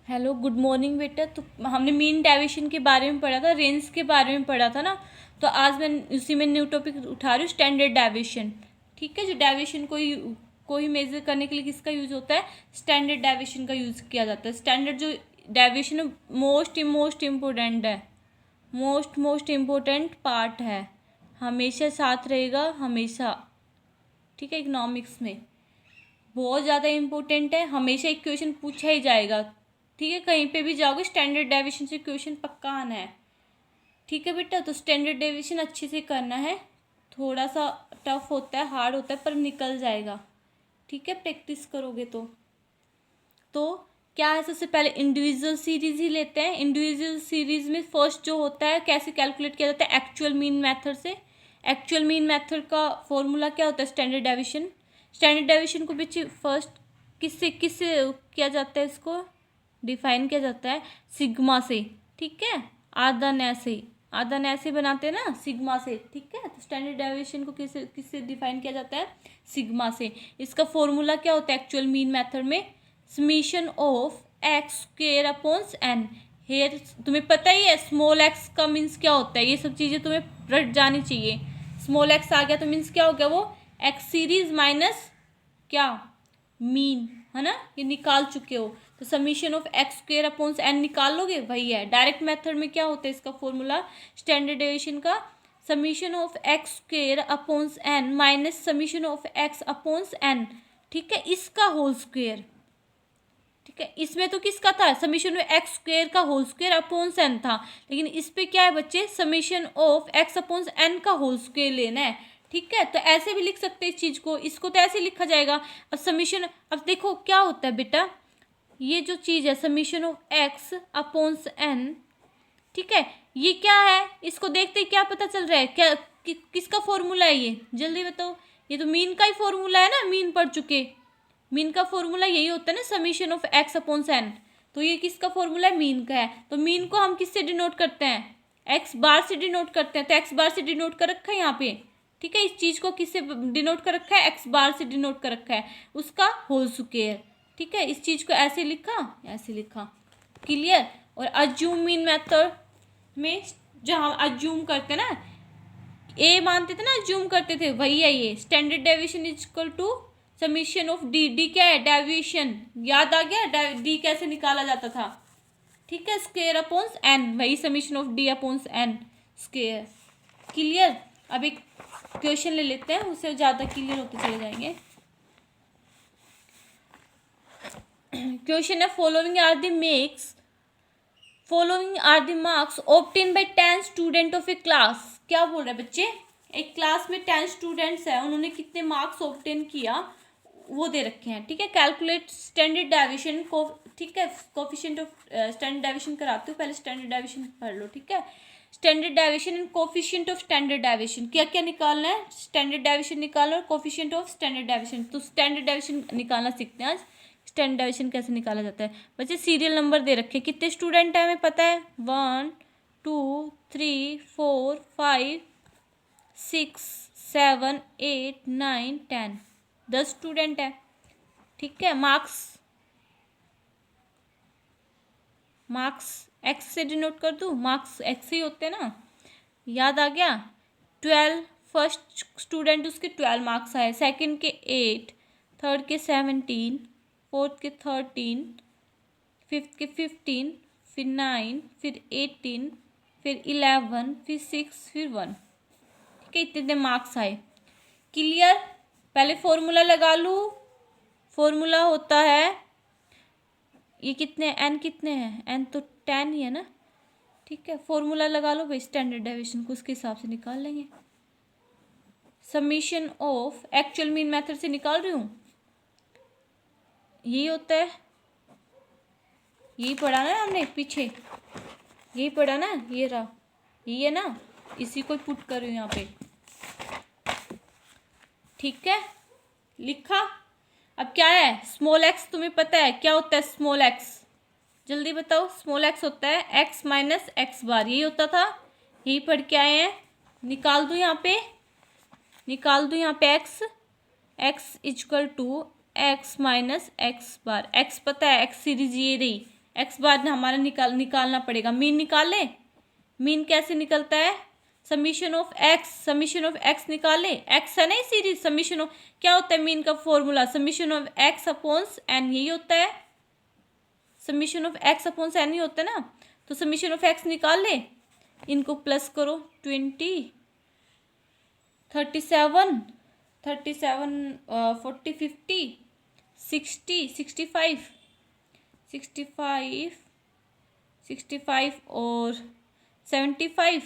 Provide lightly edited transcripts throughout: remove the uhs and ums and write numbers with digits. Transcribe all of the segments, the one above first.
Hello, good morning बेटा। तो हमने मीन डेविएशन के बारे में पढ़ा था, रेंज के बारे में पढ़ा था ना। तो आज मैं उसी में न्यू टॉपिक उठा रही हूँ, स्टैंडर्ड डेविएशन। ठीक है, जो डेविएशन कोई मेजर करने के लिए किसका यूज होता है? स्टैंडर्ड डेविएशन का यूज किया जाता है। स्टैंडर्ड जो डेविएशन है मोस्ट इम्पोर्टेंट है, मोस्ट इम्पोर्टेंट पार्ट है, हमेशा साथ रहेगा हमेशा। ठीक है, इकोनॉमिक्स में बहुत ज़्यादा इम्पोर्टेंट है, हमेशा एक क्वेश्चन पूछा ही जाएगा। ठीक है, कहीं पे भी जाओगे स्टैंडर्ड डेविएशन से क्वेश्चन पक्का आना है। ठीक है बेटा, तो स्टैंडर्ड डेविएशन अच्छे से करना है। थोड़ा सा टफ होता है, हार्ड होता है, पर निकल जाएगा। ठीक है, प्रैक्टिस करोगे तो क्या है, सबसे पहले इंडिविजुअल सीरीज ही लेते हैं। इंडिविजुअल सीरीज में फर्स्ट जो होता है, कैसे कैलकुलेट किया जाता है? एक्चुअल मीन मेथड से। एक्चुअल मीन मेथड का फॉर्मूला क्या होता है? Standard deviation. स्टैंडर्ड डेविएशन को बच्चे फर्स्ट किससे किससे किया जाता है? इसको डिफाइन किया जाता है सिग्मा से। ठीक है, आधा न्याय से बनाते हैं ना, सिग्मा से। ठीक है, तो स्टैंडर्ड डेविएशन को किससे किससे डिफाइन किया जाता है? सिग्मा से। इसका फॉर्मूला क्या होता है एक्चुअल मीन मेथड में? Summation of X square upon N. Here तुम्हें पता ही है स्मॉल एक्स का मीन्स क्या होता है, ये सब चीज़ें तुम्हें रट जानी चाहिए। स्मॉल एक्स आ गया तो मीन्स क्या हो गया? वो एक्स सीरीज माइनस क्या? मीन, है ना, ये निकाल चुके हो। तो summation of X square upon N निकाल लोगे, वही है। डायरेक्ट मेथड में क्या होता है इसका फॉर्मूला स्टैंडर्ड डेविएशन का? Summation of X square upon N minus summation of X upon N. ठीक है, इसका होल स्क्वायर। ठीक है, इसमें तो किसका था? समीशन ऑफ एक्स स्क्वायर का होल स्क्वायर अपॉन एन था, लेकिन इस पे क्या है बच्चे? Summation of X upon N का होल स्क्वायर लेना है। ठीक है, तो ऐसे भी लिख सकते हैं इस चीज को, इसको तो ऐसे लिखा जाएगा। अब समीशन, अब देखो क्या होता है बेटा, ये जो चीज है summation of X upon N, ठीक है, ये क्या है? इसको देखते ही क्या पता चल रहा है? किसका फॉर्मूला है ये? जल्दी बताओ। ये तो मीन का ही फॉर्मूला है ना, मीन पढ़ चुके। मीन का फॉर्मूला यही होता है ना, summation of X upon N. तो ये किसका फॉर्मूला है? मीन का है। तो मीन को हम किससे डिनोट करते हैं? एक्स बार से डिनोट करते हैं। तो एक्स बार से डिनोट कर रखा है यहाँ पे। ठीक है, इस चीज को किससे डिनोट कर रखा है? एक्स बार से डिनोट कर रखा है, उसका होल स्क्वायर। ठीक है, इस चीज को ऐसे लिखा, ऐसे लिखा। क्लियर? और अज्यूम मीन मेथड में जहाँ अज्यूम करते ना, ए मानते थे ना, अज्यूम करते थे, वही है ये। Standard deviation is equal to summation of D. D क्या है? डेविएशन। याद आ गया डी कैसे निकाला जाता था? ठीक है, स्क्वायर अपॉन एन, वही summation of D upon N square. Clear? अब एक क्वेश्चन ले लेते हैं, उससे ज्यादा क्लियर होते चले जाएंगे। क्वेश्चन है, following are the marks obtained by 10 student of a class. क्या बोल रहे हैं बच्चे? एक क्लास में 10 स्टूडेंट्स हैं, उन्होंने कितने मार्क्स ऑब्टेन किया वो दे रखे हैं। ठीक है, कैलकुलेट स्टैंडर्ड डेविएशन को। ठीक है, कोफिशिएंट ऑफ स्टैंडर्ड डेविएशन कराते हो, पहले स्टैंडर्ड डेविएशन पढ़ लो। ठीक है, standard deviation and coefficient of standard deviation. क्या क्या निकालना है? स्टैंडर्ड डेविएशन निकालना और कोफिशिएंट ऑफ स्टैंडर्ड डेविएशन। तो स्टैंडर्ड डेविएशन निकालना सीखते हैं आज। स्टैंडर्ड डेविएशन कैसे निकाला जाता है? बच्चे सीरियल नंबर दे रखे, कितने स्टूडेंट है हमें पता है, 1 2 3 4 5 6 7 8 9 10, 10 स्टूडेंट है। ठीक है, मार्क्स एक्स से डिनोट कर दूँ, मार्क्स एक्स ही होते हैं ना, याद आ गया। 12, फर्स्ट स्टूडेंट उसके 12 मार्क्स आए, सेकंड के 8, थर्ड के 17, फोर्थ के 13, फिफ्थ के 15, फिर 9, फिर 18, फिर 11, फिर 6, फिर 1। ठीक है, इतने मार्क्स आए। क्लियर? पहले फॉर्मूला लगा लूँ। फॉर्मूला होता है, ये कितने एन कितने हैं? एन तो 10 ही है ना। ठीक है, फॉर्मूला लगा लो भाई, स्टैंडर्ड डेविएशन को उसके हिसाब से निकाल लेंगे। Summation of actual mean method से निकाल रही हूँ, यही होता है। यही पढ़ा ना हमने पीछे, यही पढ़ा ना, ये रहा, यही है ना, इसी को पुट कर रही हूँ यहाँ पे। ठीक है, लिखा। अब क्या है? स्मॉल एक्स तुम्हें पता है क्या होता है? स्मॉल एक्स जल्दी बताओ। स्मॉल एक्स होता है एक्स माइनस एक्स बार, यही होता था, यही पढ़ के आए हैं। निकाल दूँ यहाँ पे, निकाल दूँ यहाँ पे X, X equal to X minus X bar. X पता है, एक्स सीरीज ये रही, एक्स बार हमारा निकालना पड़ेगा। मीन निकाले, मीन कैसे निकलता है, समीशन ऑफ एक्स निकाले, एक्स है ना ये सीरीज, समीशन ऑफ क्या होता है मीन का formula, summation of x upon n, यही होता है, summation of x upon n ही होता है ना। तो समीशन ऑफ एक्स निकाल ले, इनको प्लस करो, 20, 37, 40, 50, 60, 65 और 75,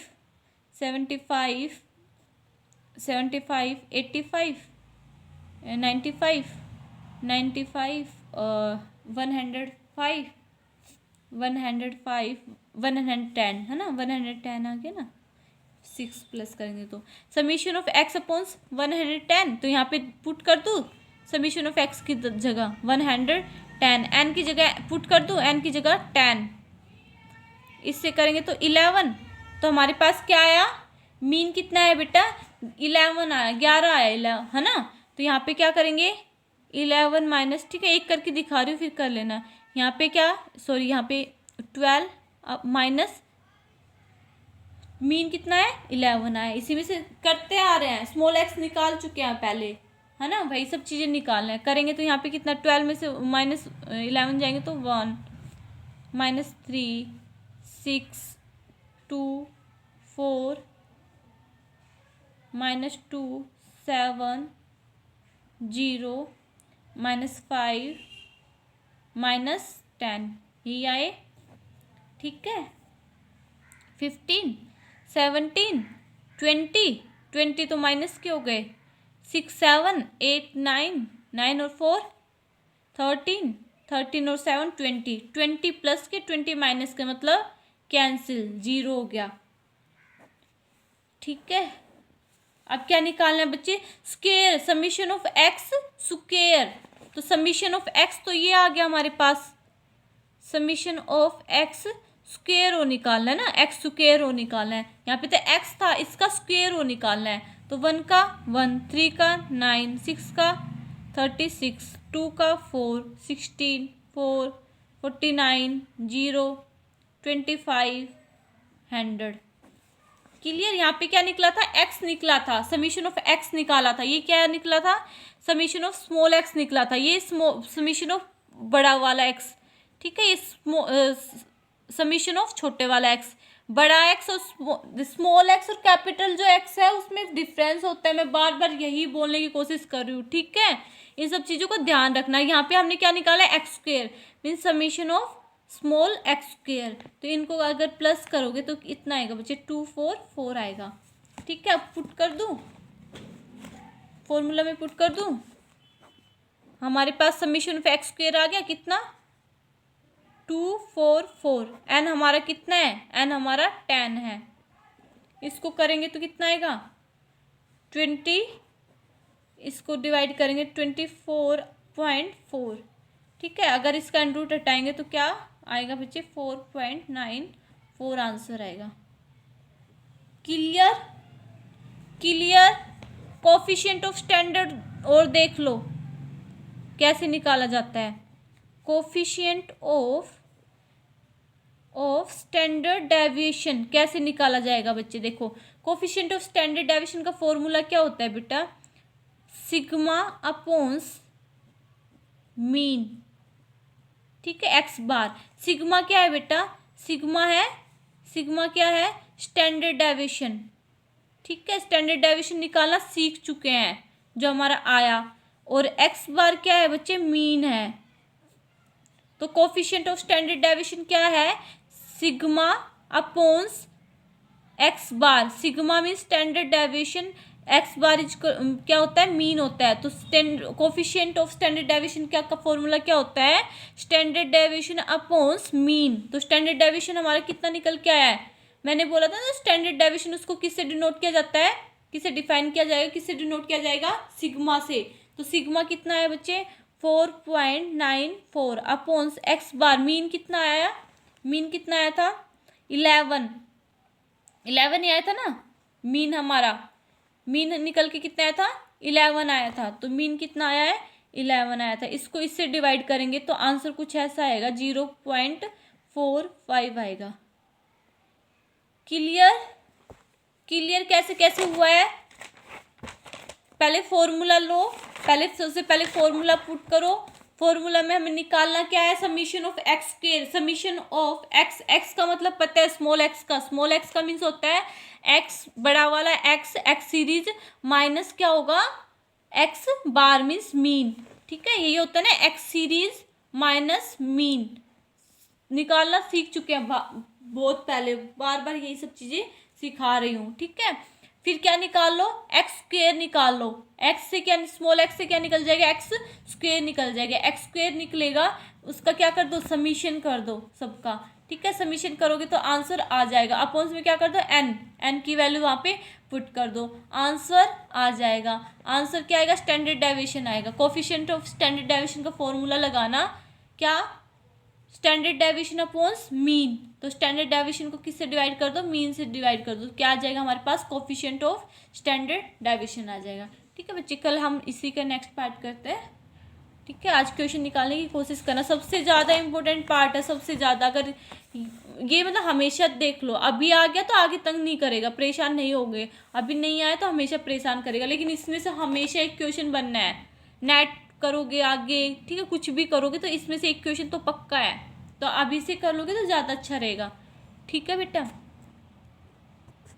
85, 85, 95, 105, 110 है ना, 110 आ गया ना, 6 प्लस करेंगे तो समीशन ऑफ एक्स अपॉन्स 110, तो यहाँ पे पुट कर दूँ समीशन ऑफ एक्स की जगह 110, एन की जगह पुट कर दूँ, एन की जगह 10, इससे करेंगे तो 11, तो हमारे पास क्या आया, मीन कितना है बेटा 11 आया, 11 आया 11 है ना। तो यहाँ पे क्या करेंगे 11 माइनस, ठीक है एक करके दिखा रही हूँ फिर कर लेना, यहाँ पे क्या सॉरी यहाँ पे 12 माइनस मीन कितना है 11 आया, इसी में से करते आ रहे हैं, स्मॉल एक्स निकाल चुके हैं पहले है ना, वही सब चीज़ें निकालना है, करेंगे तो यहाँ पे कितना 12 में से माइनस 11 जाएंगे तो 1 माइनस 3 6 2 4 माइनस 2 7 0 माइनस 5 माइनस 10, यही आए, ठीक है। 15 17 20 तो माइनस के हो गए, 6 7 8 9 9 और 4 13 और 7 20 प्लस के 20 माइनस के मतलब कैंसिल, 0 हो गया, ठीक है। अब क्या निकालना है बच्चे, square, summation of X square, तो समीशन ऑफ एक्स तो ये आ गया हमारे पास, समीशन ऑफ एक्स स्क्वायर हो निकालना है ना, एक्स स्क्वायर हो निकालना है, यहाँ पे तो एक्स था इसका स्क्वायर हो निकालना है, तो 1 का 1, 3 का 9, 6 का 36, 2 का 4, 16, 4, 49, 0, 25, 100, क्लियर। यहाँ पे क्या निकला था, एक्स निकला था, समीशन ऑफ एक्स निकाला था, ये क्या निकला था, समीशन ऑफ स्मॉल एक्स निकला था, ये समीशन ऑफ बड़ा वाला एक्स, ठीक है, ये समीशन ऑफ छोटे वाला एक्स, बड़ा एक्स और स्मॉल एक्स और कैपिटल जो एक्स है उसमें डिफरेंस होता है, मैं बार बार यही बोलने की कोशिश कर रही हूँ, ठीक है, इन सब चीज़ों को ध्यान रखना। यहाँ पे हमने क्या निकाला है, x square means summation of small x square, तो इनको अगर प्लस करोगे तो इतना आएगा बच्चे 2 4 4 आएगा, ठीक है। अब पुट कर दूँ, फॉर्मूला में पुट कर दूँ, हमारे पास समीशन ऑफ एक्स स्क्वायर आ गया कितना 2 4 4, एन हमारा कितना है, एन हमारा 10 है, इसको करेंगे तो कितना आएगा 20, इसको डिवाइड करेंगे 24.4, ठीक है। अगर इसका अंडर रूट हटाएंगे तो क्या आएगा बच्चे 4.94 आंसर आएगा, clear clear. Coefficient of standard और देख लो कैसे निकाला जाता है, कोफिशिएंट ऑफ स्टैंडर्ड डेविएशन कैसे निकाला जाएगा बच्चे, देखो कोफिशिएंट ऑफ स्टैंडर्ड डेविएशन का फॉर्मूला क्या होता है बेटा, सिग्मा अपॉन्स मीन, ठीक है, एक्स बार, सिग्मा क्या है बेटा, सिग्मा क्या है स्टैंडर्ड डेविएशन, ठीक है, स्टैंडर्ड डेविएशन निकालना सीख चुके हैं जो हमारा आया, और एक्स बार क्या है बच्चे मीन है, तो कोफिशिएंट ऑफ स्टैंडर्ड डेविएशन क्या है sigma upon x bar, sigma mean standard deviation, x bar क्या होता है मीन होता है, तो कोफिशिएंट ऑफ स्टैंडर्ड डेविएशन क्या का फॉर्मूला क्या होता है, स्टैंडर्ड डेविएशन अपॉन्स मीन, तो स्टैंडर्ड डेविएशन हमारा कितना निकल के आया है, मैंने बोला था ना स्टैंडर्ड डेविएशन उसको किससे डिनोट किया जाता है, किससे डिफाइन किया जाएगा, किससे डिनोट किया जाएगा सिग्मा से, तो सिग्मा कितना है बच्चे 4.94 अपॉन्स एक्स बार, मीन कितना आया, मीन कितना आया था 11 ही आया था ना, मीन हमारा मीन निकल के कितना आया था 11 आया था, तो मीन कितना आया है 11 आया था। इसको इससे डिवाइड करेंगे तो आंसर कुछ ऐसा आएगा, 0.45 आएगा। क्लियर? क्लियर कैसे कैसे हुआ है? पहले फॉर्मूला लो, पहले सबसे पहले फॉर्मूला पुट करो। फॉर्मूला में हमें निकालना क्या है, summation of X square, summation of x, x का मतलब पता है स्मॉल एक्स का, स्मॉल एक्स का मीन्स होता है एक्स बड़ा वाला एक्स, एक्स सीरीज माइनस क्या होगा, एक्स बार मीन्स मीन। ठीक है, यही होता है ना एक्स सीरीज माइनस मीन। निकालना सीख चुके हैं बहुत पहले, बार बार यही सब चीजें सिखा रही हूँ। ठीक है, फिर क्या निकाल लो, एक्स स्क्वायर निकाल लो। एक्स से क्या, स्मॉल एक्स से क्या निकल जाएगा, एक्स स्क्वायर निकल जाएगा। एक्स स्क्वायर निकलेगा, उसका क्या कर दो, समीशन कर दो सबका। ठीक है, समीशन करोगे तो आंसर आ जाएगा। अपॉन्स में क्या कर दो, एन, एन की वैल्यू वहाँ पे पुट कर दो, आंसर आ जाएगा। आंसर क्या आएगा, स्टैंडर्ड डेविएशन आएगा। कोफिशिएंट ऑफ स्टैंडर्ड डेविएशन का फॉर्मूला लगाना, क्या, स्टैंडर्ड डेविएशन अपॉन्स मीन। तो स्टैंडर्ड डेविएशन को किससे डिवाइड कर दो, मीन से डिवाइड कर दो, क्या आ जाएगा हमारे पास, कोफिशिएंट ऑफ स्टैंडर्ड डेविएशन आ जाएगा। ठीक है बच्चे, कल हम इसी का नेक्स्ट पार्ट करते हैं। ठीक है, आज क्वेश्चन निकालने की कोशिश करना, सबसे ज़्यादा इंपॉर्टेंट पार्ट है, सबसे ज़्यादा। अगर ये मतलब हमेशा देख लो, अभी आ गया तो आगे तंग नहीं करेगा, परेशान नहीं होगे। अभी नहीं आया तो हमेशा परेशान करेगा, लेकिन इसमें से हमेशा एक क्वेश्चन बनना है। नेट करोगे आगे, ठीक है, कुछ भी करोगे तो इसमें से एक क्वेश्चन तो पक्का है। तो अभी से कर लोगे तो ज़्यादा अच्छा रहेगा। ठीक है बेटा।